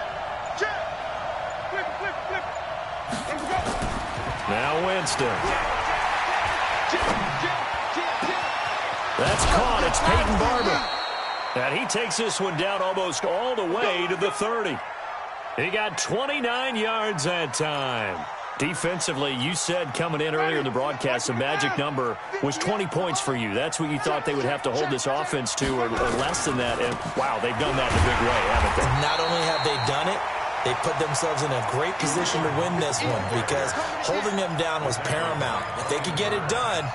Flip. Now Winston. That's caught. It's Peyton Barber. And he takes this one down almost all the way to the 30. He got 29 yards that time. Defensively, you said coming in earlier in the broadcast, the magic number was 20 points for you. That's what you thought they would have to hold this offense to, or less than that. And, wow, they've done that in a big way, haven't they? Not only have they done it, they put themselves in a great position to win this one because holding them down was paramount. If they could get it done,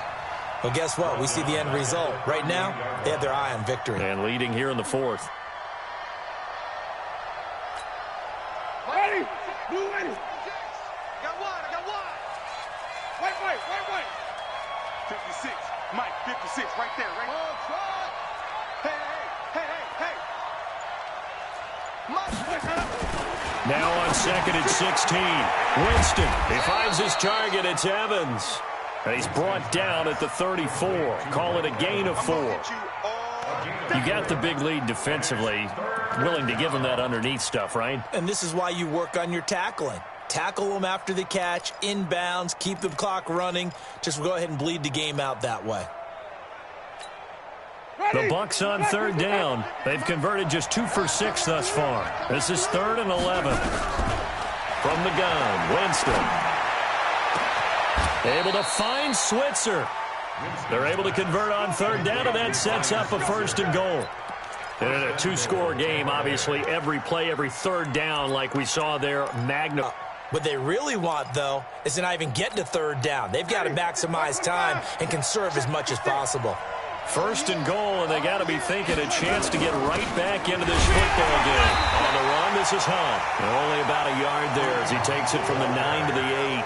well, guess what? We see the end result. Right now, they have their eye on victory. And leading here in the fourth. Ready? Blue ready. Got one. Wait. 56. Mike, 56. Right there, right? Hey. Mike. Now on second and 16. Winston. He finds his target. It's Evans. And he's brought down at the 34. Call it a gain of 4. You got the big lead defensively. Willing to give him that underneath stuff, right? And this is why you work on your tackling. Tackle them after the catch, inbounds, keep the clock running. Just go ahead and bleed the game out that way. The Bucs on third down. They've converted just 2 for 6 thus far. This is 3rd and 11. From the gun, Winston. Able to find Switzer. They're able to convert on third down, and that sets up a 1st and goal. And in a 2-score game, obviously, every play, every third down, like we saw there, magnified. What they really want, though, is to not even get to third down. They've got to maximize time and conserve as much as possible. 1st and goal, and they got to be thinking a chance to get right back into this football game. On the run, this is Hunt. And only about a yard there as he takes it from the 9 to the 8.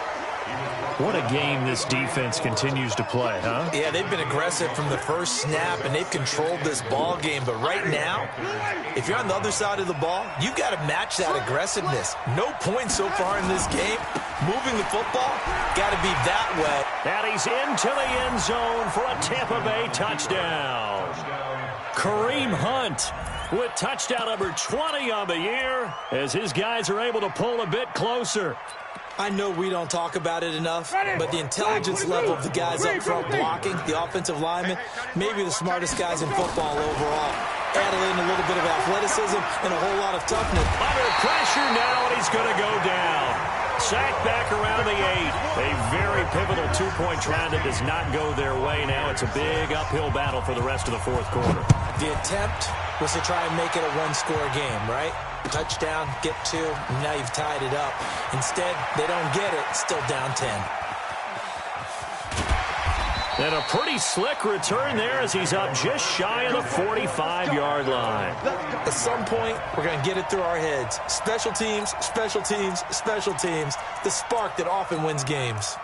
What a game this defense continues to play, huh? Yeah, they've been aggressive from the first snap, and they've controlled this ball game. But right now, if you're on the other side of the ball, you've got to match that aggressiveness. No points so far in this game. Moving the football, got to be that way. And he's into the end zone for a Tampa Bay touchdown. Kareem Hunt with touchdown number 20 on the year as his guys are able to pull a bit closer. I know we don't talk about it enough, but the intelligence level of the guys up front blocking, the offensive linemen, maybe the smartest guys in football overall. Added in a little bit of athleticism and a whole lot of toughness. Under pressure now, and he's going to go down. Sacked back around the 8. A very pivotal 2-point try that does not go their way. Now it's a big uphill battle for the rest of the fourth quarter. The attempt was to try and make it a 1-score game, right? Touchdown, get 2, and now you've tied it up. Instead, they don't get it, still down 10. And a pretty slick return there as he's up just shy of the 45-yard line. At some point, we're going to get it through our heads. Special teams, special teams, special teams. The spark that often wins games.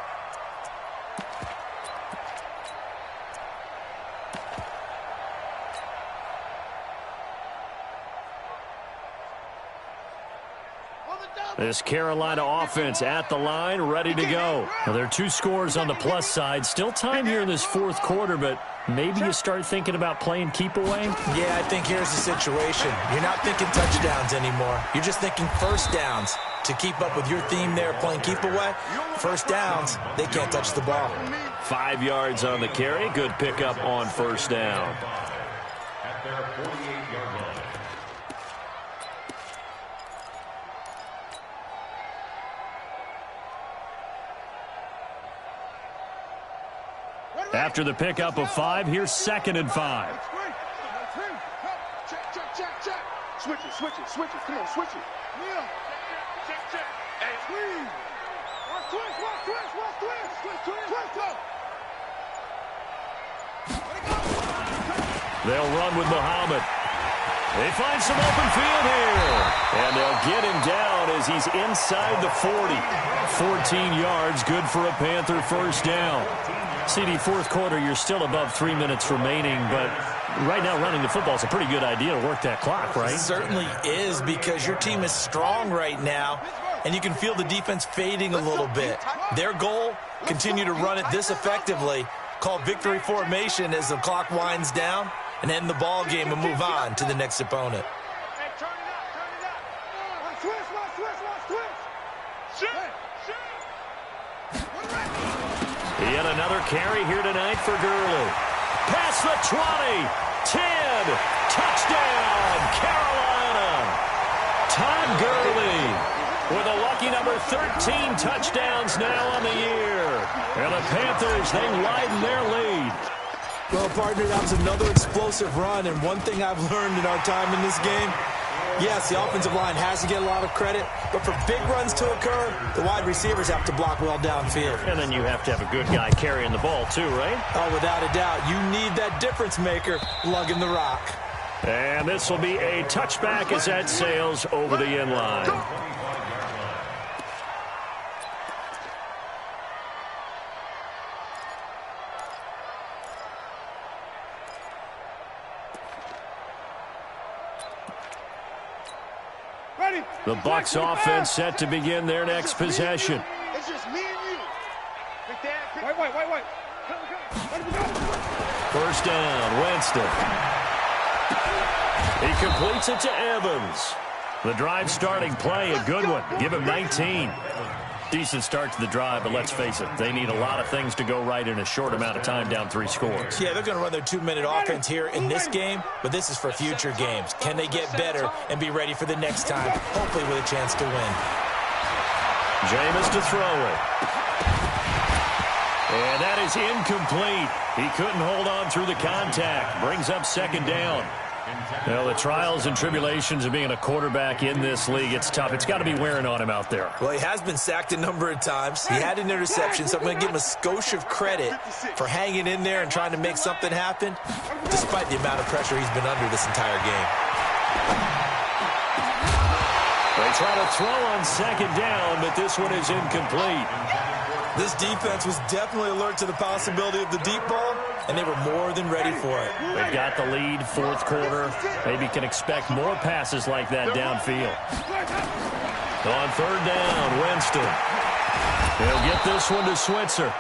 This Carolina offense at the line, ready to go. Now, there are 2 scores on the plus side. Still time here in this fourth quarter, but maybe you start thinking about playing keep away? Yeah, I think here's the situation. You're not thinking touchdowns anymore. You're just thinking first downs. To keep up with your theme there, playing keep away, first downs, they can't touch the ball. 5 yards on the carry. Good pickup on first down. At their 48-yard line. After the pickup of 5, here's 2nd and 5. Check. Switch it. Come on, switch it. Yeah. Check. Hey, switch. They'll run with Muhammad. They find some open field here. And they'll get him down as he's inside the 40. 14 yards, good for a Panther first down. CD, fourth quarter, you're still above 3 minutes remaining, but right now running the football is a pretty good idea to work that clock, right? It certainly is, because your team is strong right now, and you can feel the defense fading a little bit. Their goal, continue to run it this effectively, call victory formation as the clock winds down, and end the ball game and move on to the next opponent. Hey, turn it up. Switch. Yet another carry here tonight for Gurley. Past the 20, 10, touchdown, Carolina. Todd Gurley with a lucky number 13 touchdowns now on the year. And the Panthers, they widen their lead. Well, partner, that was another explosive run, and one thing I've learned in our time in this game, yes, the offensive line has to get a lot of credit, but for big runs to occur, the wide receivers have to block well downfield. And then you have to have a good guy carrying the ball too, right? Oh, without a doubt. You need that difference maker lugging the rock. And this will be a touchback as that sails over the end line. The Bucs offense set to begin their next possession. It's just me and you. Wait. First down, Winston. He completes it to Evans. The drive starting play, a good one. Give him 19. Decent start to the drive, but let's face it, they need a lot of things to go right in a short amount of time, down 3 scores. Yeah, they're going to run their 2-minute offense here in this game, but this is for future games. Can they get better and be ready for the next time, hopefully with a chance to win? Jameis to throw it. And that is incomplete. He couldn't hold on through the contact. Brings up second down. Well, the trials and tribulations of being a quarterback in this league, it's tough. It's got to be wearing on him out there. Well, he has been sacked a number of times. He had an interception, so I'm going to give him a skosh of credit for hanging in there and trying to make something happen, despite the amount of pressure he's been under this entire game. They try to throw on second down, but this one is incomplete. This defense was definitely alert to the possibility of the deep ball, and they were more than ready for it. They've got the lead, fourth quarter. Maybe can expect more passes like that downfield. On third down, Winston. He'll get this one to Switzer.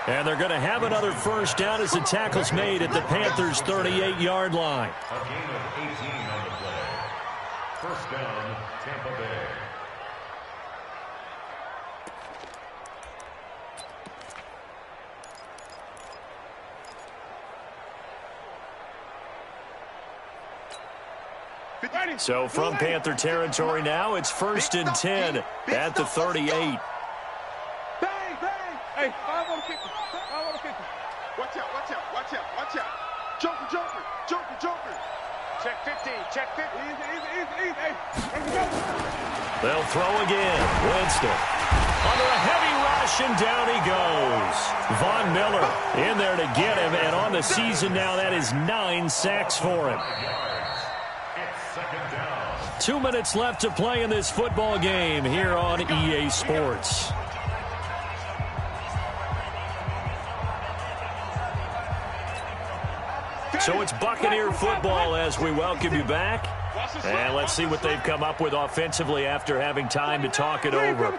And they're going to have another first down as the tackle's made at the Panthers' 38-yard line. A gain of 18 on the play. First down, Tampa Bay. So from Panther territory now, it's 1st and 10 at the 38. Bang, bang. Hey, 5 on the kicker. 5 on the kicker. Watch out. Joker. Check 15. Easy. Hey, They'll throw again. Winston. Under a heavy rush, and down he goes. Von Miller in there to get him, and on the season now, that is 9 sacks for him. 2 minutes left to play in this football game here on EA Sports. So it's Buccaneer football as we welcome you back. And let's see what they've come up with offensively after having time to talk it over.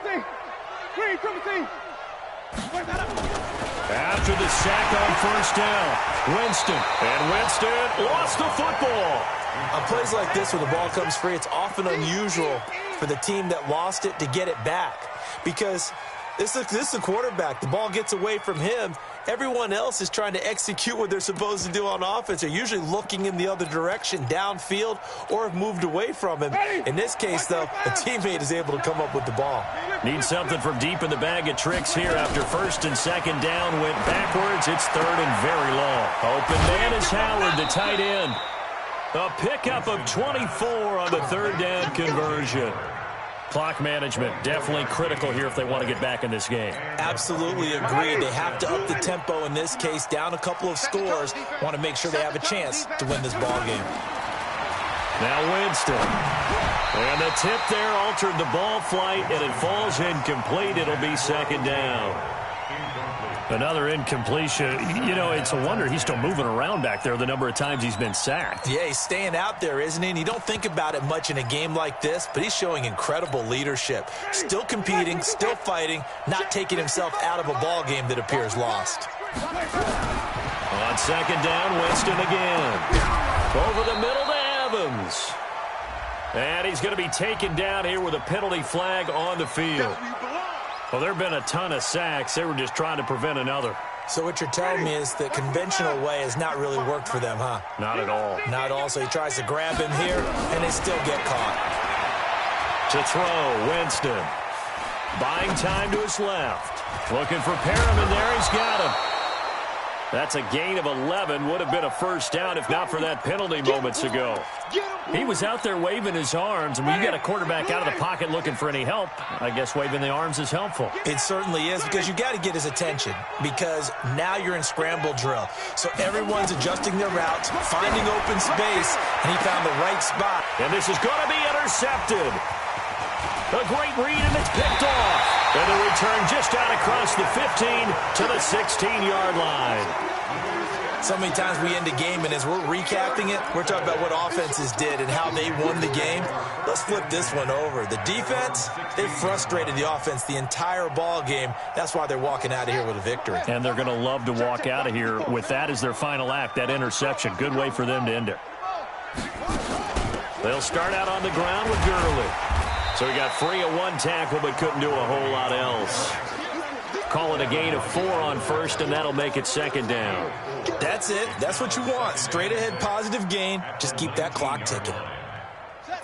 After the sack on first down, Winston. And Winston lost the football. On plays like this where the ball comes free, it's often unusual for the team that lost it to get it back. Because this is the quarterback. The ball gets away from him. Everyone else is trying to execute what they're supposed to do on offense. They're usually looking in the other direction, downfield, or have moved away from him. In this case, though, a teammate is able to come up with the ball. Need something from deep in the bag of tricks here after first and second down went backwards. It's third and very long. Open man is Howard, the tight end. A pickup of 24 on the third down conversion. Clock management definitely critical here if they want to get back in this game. Absolutely agreed. They have to up the tempo in this case, down a couple of scores. Want to make sure they have a chance to win this ball game. Now Winston. And the tip there altered the ball flight, and it falls incomplete. It'll be second down. Another incompletion. You know, it's a wonder he's still moving around back there the number of times he's been sacked. Yeah, he's staying out there, isn't he? And you don't think about it much in a game like this, but he's showing incredible leadership. Still competing, still fighting, not taking himself out of a ball game that appears lost. On second down, Winston again. Over the middle to Evans. And he's going to be taken down here with a penalty flag on the field. Well, there have been a ton of sacks. They were just trying to prevent another. So what you're telling me is the conventional way has not really worked for them, huh? Not at all. Not at all. So he tries to grab him here, and they still get caught. To throw, Winston. Buying time to his left. Looking for Perriman there. He's got him. That's a gain of 11. Would have been a first down if not for that penalty moments ago. He was out there waving his arms, and when you got a quarterback out of the pocket looking for any help, I guess waving the arms is helpful. It certainly is, because you got to get his attention, because now you're in scramble drill. So everyone's adjusting their routes, finding open space, and he found the right spot. And this is going to be intercepted. A great read, and it's picked off. And the return just out across the 15 to the 16-yard line. So many times we end a game, and as we're recapping it, we're talking about what offenses did and how they won the game. Let's flip this one over. The defense, they frustrated the offense the entire ball game. That's why they're walking out of here with a victory. And they're going to love to walk out of here with that as their final act, that interception. Good way for them to end it. They'll start out on the ground with Gurley. So he got free of one tackle but couldn't do a whole lot else. Call it a gain of 4 on first, and that'll make it second down. That's it. That's what you want. Straight ahead positive gain. Just keep that clock ticking.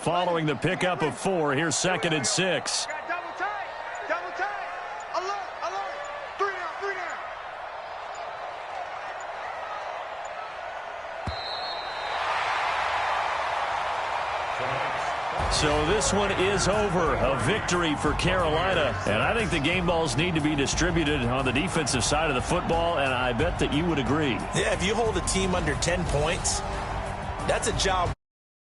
Following the pickup of 4, here's 2nd and 6. Double tight, alert, 3 down. So this one is over. A victory for Carolina. And I think the game balls need to be distributed on the defensive side of the football, and I bet that you would agree. Yeah, if you hold a team under 10 points, that's a job.